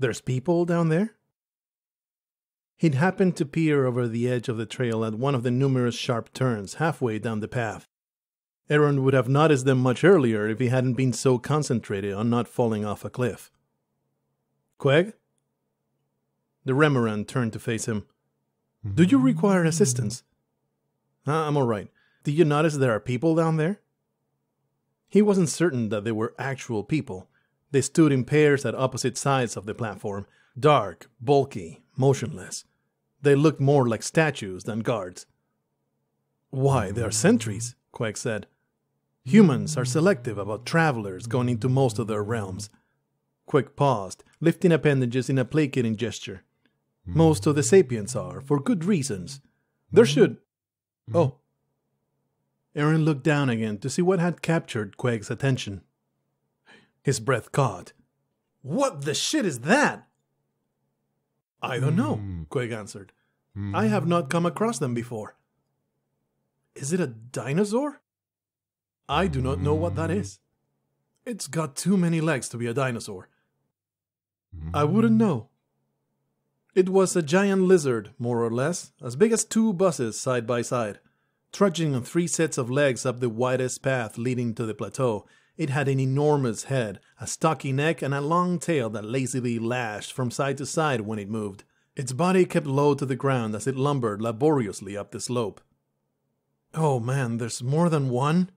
There's people down there? He'd happened to peer over the edge of the trail at one of the numerous sharp turns halfway down the path. Aaron would have noticed them much earlier if he hadn't been so concentrated on not falling off a cliff. Queg? The Remoran turned to face him. Do you require assistance? I'm all right. Do you notice there are people down there? He wasn't certain that they were actual people. They stood in pairs at opposite sides of the platform, dark, bulky, motionless. They looked more like statues than guards. Why, they are sentries, Queg said. Humans are selective about travelers going into most of their realms. Queg paused, lifting appendages in a placating gesture. Most of the sapiens are, for good reasons. There should... Oh. Aaron looked down again to see what had captured Queg's attention. His breath caught. What the shit is that? I don't know, Queg answered. I have not come across them before. Is it a dinosaur? I do not know what that is. It's got too many legs to be a dinosaur. I wouldn't know. It was a giant lizard, more or less, as big as 2 buses side by side. Trudging on 3 sets of legs up the widest path leading to the plateau, it had an enormous head, a stocky neck, and a long tail that lazily lashed from side to side when it moved. Its body kept low to the ground as it lumbered laboriously up the slope. Oh man, there's more than one?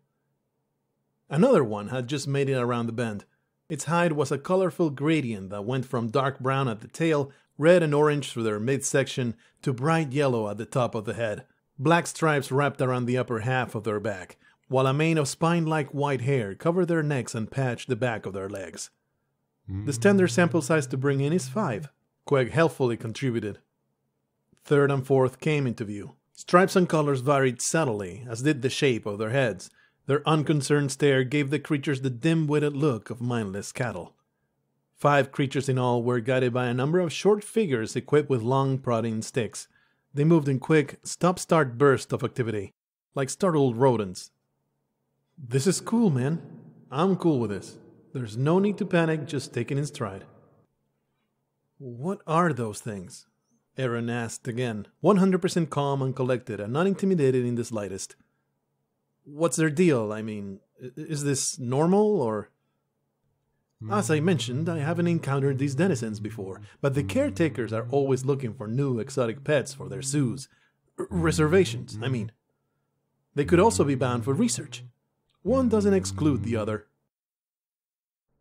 Another one had just made it around the bend. Its hide was a colorful gradient that went from dark brown at the tail, red and orange through their midsection, to bright yellow at the top of the head. Black stripes wrapped around the upper half of their back, while a mane of spine-like white hair covered their necks and patched the back of their legs. The standard sample size to bring in is 5. Queg helpfully contributed. Third and fourth came into view. Stripes and colors varied subtly, as did the shape of their heads. Their unconcerned stare gave the creatures the dim-witted look of mindless cattle. 5 creatures in all were guided by a number of short figures equipped with long prodding sticks. They moved in quick, stop-start bursts of activity, like startled rodents. This is cool, man. I'm cool with this. There's no need to panic, just take it in stride. What are those things? Aaron asked again, 100% calm and collected and not intimidated in the slightest. What's their deal? I mean, is this normal, or... As I mentioned, I haven't encountered these denizens before, but the caretakers are always looking for new exotic pets for their zoos. Reservations, I mean. They could also be bound for research. One doesn't exclude the other.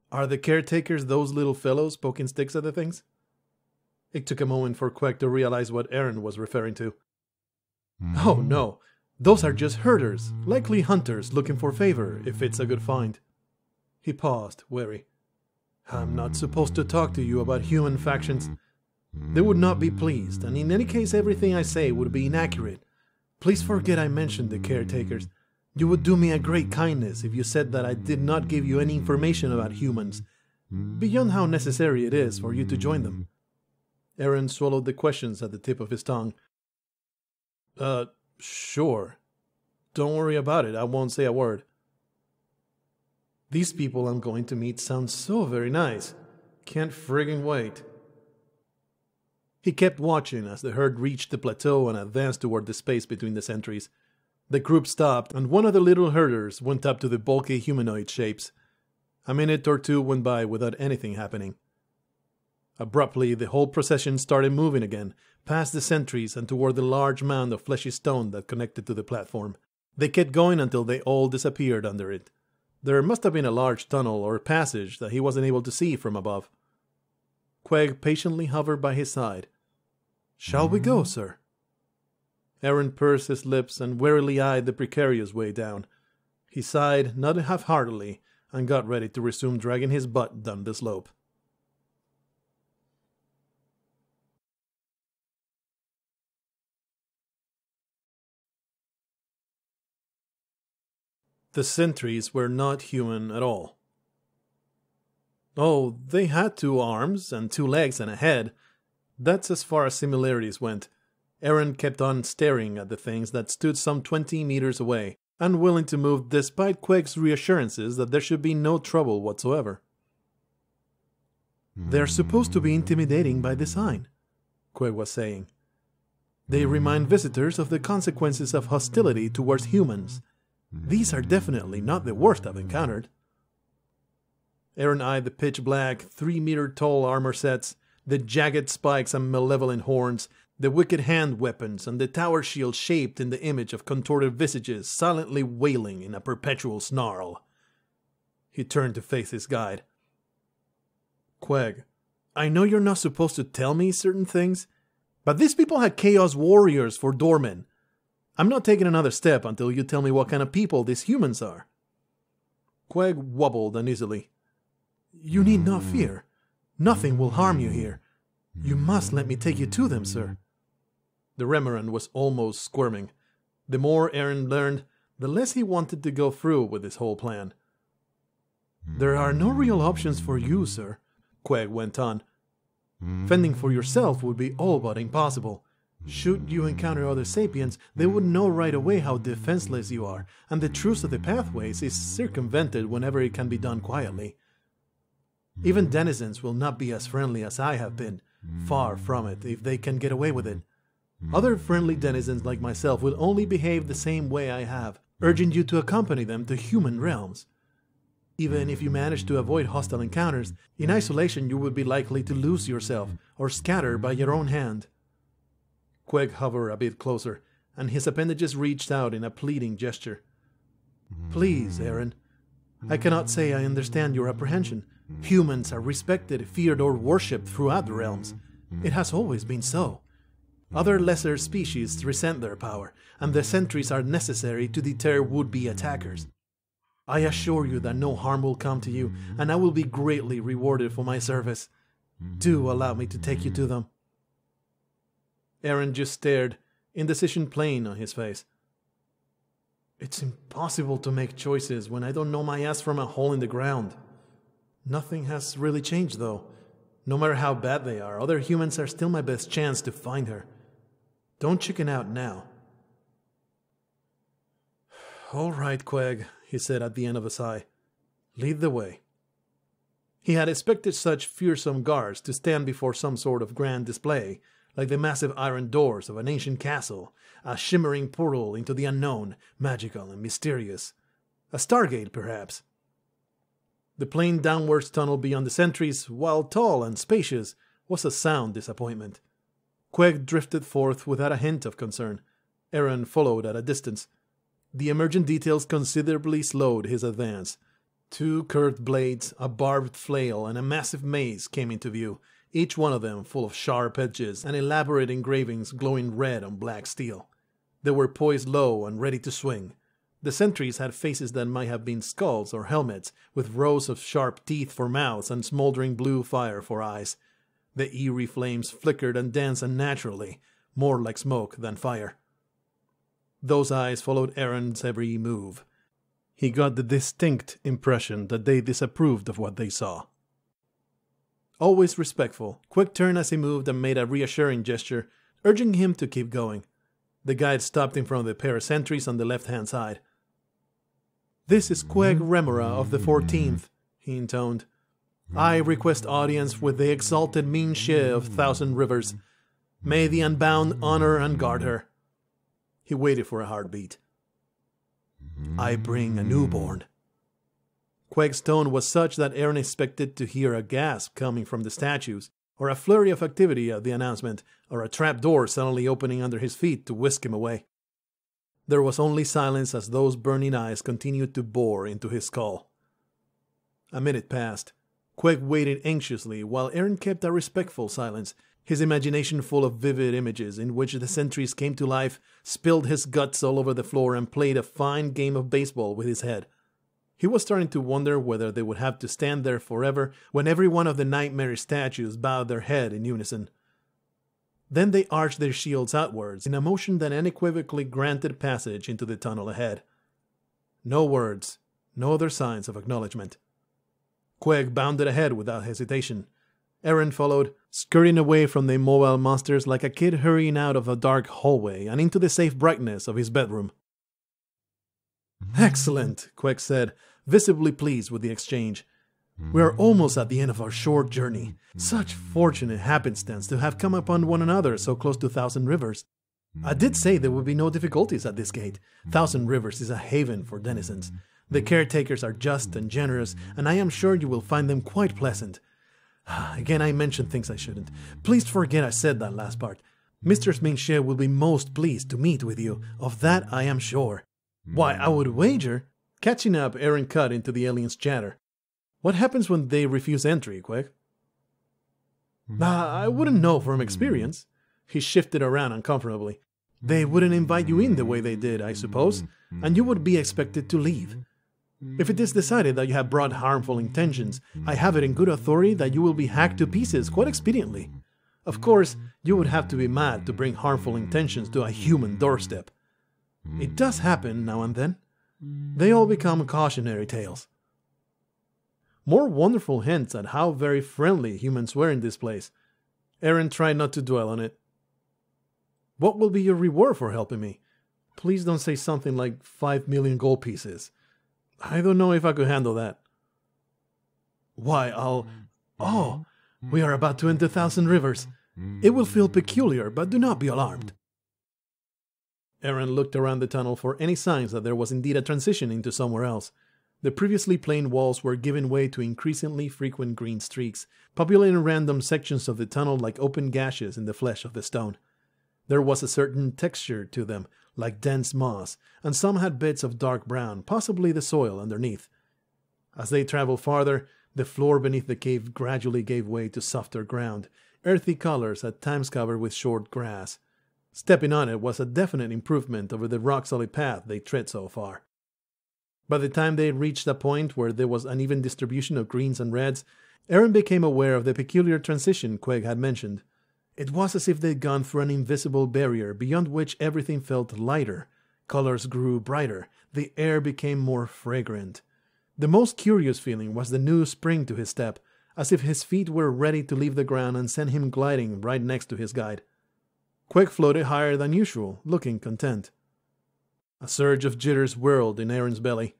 Are the caretakers those little fellows poking sticks at the things? It took a moment for Queg to realize what Aaron was referring to. Oh no, those are just herders, likely hunters looking for favor if it's a good find. He paused, wary. I'm not supposed to talk to you about human factions. They would not be pleased, and in any case everything I say would be inaccurate. Please forget I mentioned the caretakers. You would do me a great kindness if you said that I did not give you any information about humans, beyond how necessary it is for you to join them. Aaron swallowed the questions at the tip of his tongue. Sure. Don't worry about it, I won't say a word. These people I'm going to meet sound so very nice. Can't friggin' wait. He kept watching as the herd reached the plateau and advanced toward the space between the sentries. The group stopped, and one of the little herders went up to the bulky humanoid shapes. A minute or 2 went by without anything happening. Abruptly, the whole procession started moving again, past the sentries and toward the large mound of fleshy stone that connected to the platform. They kept going until they all disappeared under it. There must have been a large tunnel or passage that he wasn't able to see from above. Queg patiently hovered by his side. Shall we go, sir? Aaron pursed his lips and warily eyed the precarious way down. He sighed, nodded half-heartedly, and got ready to resume dragging his butt down the slope. The sentries were not human at all. Oh, they had 2 arms and 2 legs and a head. That's as far as similarities went. Aaron kept on staring at the things that stood some 20 meters away, unwilling to move despite Queg's reassurances that there should be no trouble whatsoever. They're supposed to be intimidating by design, Queg was saying. They remind visitors of the consequences of hostility towards humans. These are definitely not the worst I've encountered. Aaron eyed the pitch-black, 3-meter-tall armor sets, the jagged spikes and malevolent horns, the wicked hand weapons, and the tower shield shaped in the image of contorted visages silently wailing in a perpetual snarl. He turned to face his guide. Queg, I know you're not supposed to tell me certain things, but these people had Chaos Warriors for doormen. I'm not taking another step until you tell me what kind of people these humans are. Queg wobbled uneasily. You need not fear. Nothing will harm you here. You must let me take you to them, sir. The Remerand was almost squirming. The more Aaron learned, the less he wanted to go through with his whole plan. There are no real options for you, sir, Queg went on. Fending for yourself would be all but impossible. Should you encounter other sapiens, they would know right away how defenseless you are, and the truce of the pathways is circumvented whenever it can be done quietly. Even denizens will not be as friendly as I have been. Far from it, if they can get away with it. Other friendly denizens like myself will only behave the same way I have, urging you to accompany them to human realms. Even if you manage to avoid hostile encounters, in isolation you would be likely to lose yourself, or scatter by your own hand. Queg hovered a bit closer, and his appendages reached out in a pleading gesture. Please, Aaron. I cannot say I understand your apprehension. Humans are respected, feared, or worshipped throughout the realms. It has always been so. Other lesser species resent their power, and the sentries are necessary to deter would-be attackers. I assure you that no harm will come to you, and I will be greatly rewarded for my service. Do allow me to take you to them. Aaron just stared, indecision plain on his face. It's impossible to make choices when I don't know my ass from a hole in the ground. Nothing has really changed, though. No matter how bad they are, other humans are still my best chance to find her. Don't chicken out now. All right, Queg, he said at the end of a sigh. Lead the way. He had expected such fearsome guards to stand before some sort of grand display, like the massive iron doors of an ancient castle, a shimmering portal into the unknown, magical and mysterious. A stargate, perhaps. The plain downwards tunnel beyond the sentries, while tall and spacious, was a sound disappointment. Queg drifted forth without a hint of concern. Aaron followed at a distance. The emergent details considerably slowed his advance. 2 curved blades, a barbed flail, and a massive mace came into view, each one of them full of sharp edges and elaborate engravings glowing red on black steel. They were poised low and ready to swing. The sentries had faces that might have been skulls or helmets, with rows of sharp teeth for mouths and smoldering blue fire for eyes. The eerie flames flickered and danced unnaturally, more like smoke than fire. Those eyes followed Aaron's every move. He got the distinct impression that they disapproved of what they saw. Always respectful, Queg turned as he moved and made a reassuring gesture, urging him to keep going. The guide stopped in front of the pair of sentries on the left-hand side. This is Queg Remora of the 14th, he intoned. I request audience with the exalted Minxie of Thousand Rivers. May the Unbound honor and guard her. He waited for a heartbeat. I bring a newborn. Queg's tone was such that Aaron expected to hear a gasp coming from the statues, or a flurry of activity at the announcement, or a trap door suddenly opening under his feet to whisk him away. There was only silence as those burning eyes continued to bore into his skull. A minute passed. Queg waited anxiously while Aaron kept a respectful silence, his imagination full of vivid images in which the sentries came to life, spilled his guts all over the floor, and played a fine game of baseball with his head. He was starting to wonder whether they would have to stand there forever when every one of the nightmarish statues bowed their head in unison. Then they arched their shields outwards in a motion that unequivocally granted passage into the tunnel ahead. No words, no other signs of acknowledgement. Queg bounded ahead without hesitation. Aaron followed, skirting away from the immobile monsters like a kid hurrying out of a dark hallway and into the safe brightness of his bedroom. Excellent, Queg said, visibly pleased with the exchange. We are almost at the end of our short journey. Such fortunate happenstance to have come upon one another so close to Thousand Rivers. I did say there would be no difficulties at this gate. Thousand Rivers is a haven for denizens. The caretakers are just and generous, and I am sure you will find them quite pleasant. Again, I mentioned things I shouldn't. Please forget I said that last part. Mistress Minchet will be most pleased to meet with you. Of that I am sure. Why, I would wager... Catching up, Aaron cut into the alien's chatter. What happens when they refuse entry, Quig? I wouldn't know from experience. He shifted around uncomfortably. They wouldn't invite you in the way they did, I suppose, and you would be expected to leave. If it is decided that you have brought harmful intentions, I have it in good authority that you will be hacked to pieces quite expediently. Of course, you would have to be mad to bring harmful intentions to a human doorstep. It does happen now and then. They all become cautionary tales. More wonderful hints at how very friendly humans were in this place. Aaron tried not to dwell on it. What will be your reward for helping me? Please don't say something like 5 million gold pieces. I don't know if I could handle that. Why, Oh, we are about to enter Thousand Rivers. It will feel peculiar, but do not be alarmed. Aaron looked around the tunnel for any signs that there was indeed a transition into somewhere else. The previously plain walls were giving way to increasingly frequent green streaks, populating random sections of the tunnel like open gashes in the flesh of the stone. There was a certain texture to them, like dense moss, and some had bits of dark brown, possibly the soil underneath. As they traveled farther, the floor beneath the cave gradually gave way to softer ground, earthy colors at times covered with short grass. Stepping on it was a definite improvement over the rock-solid path they tread so far. By the time they reached a point where there was uneven distribution of greens and reds, Aaron became aware of the peculiar transition Quig had mentioned. It was as if they'd gone through an invisible barrier beyond which everything felt lighter. Colors grew brighter. The air became more fragrant. The most curious feeling was the new spring to his step, as if his feet were ready to leave the ground and send him gliding right next to his guide. Quig floated higher than usual, looking content. A surge of jitters whirled in Aaron's belly.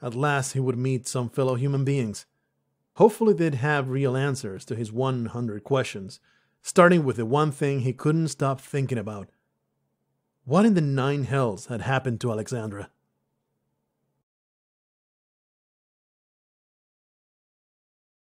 At last he would meet some fellow human beings. Hopefully they'd have real answers to his 100 questions, starting with the one thing he couldn't stop thinking about. What in the 9 hells had happened to Alexandra?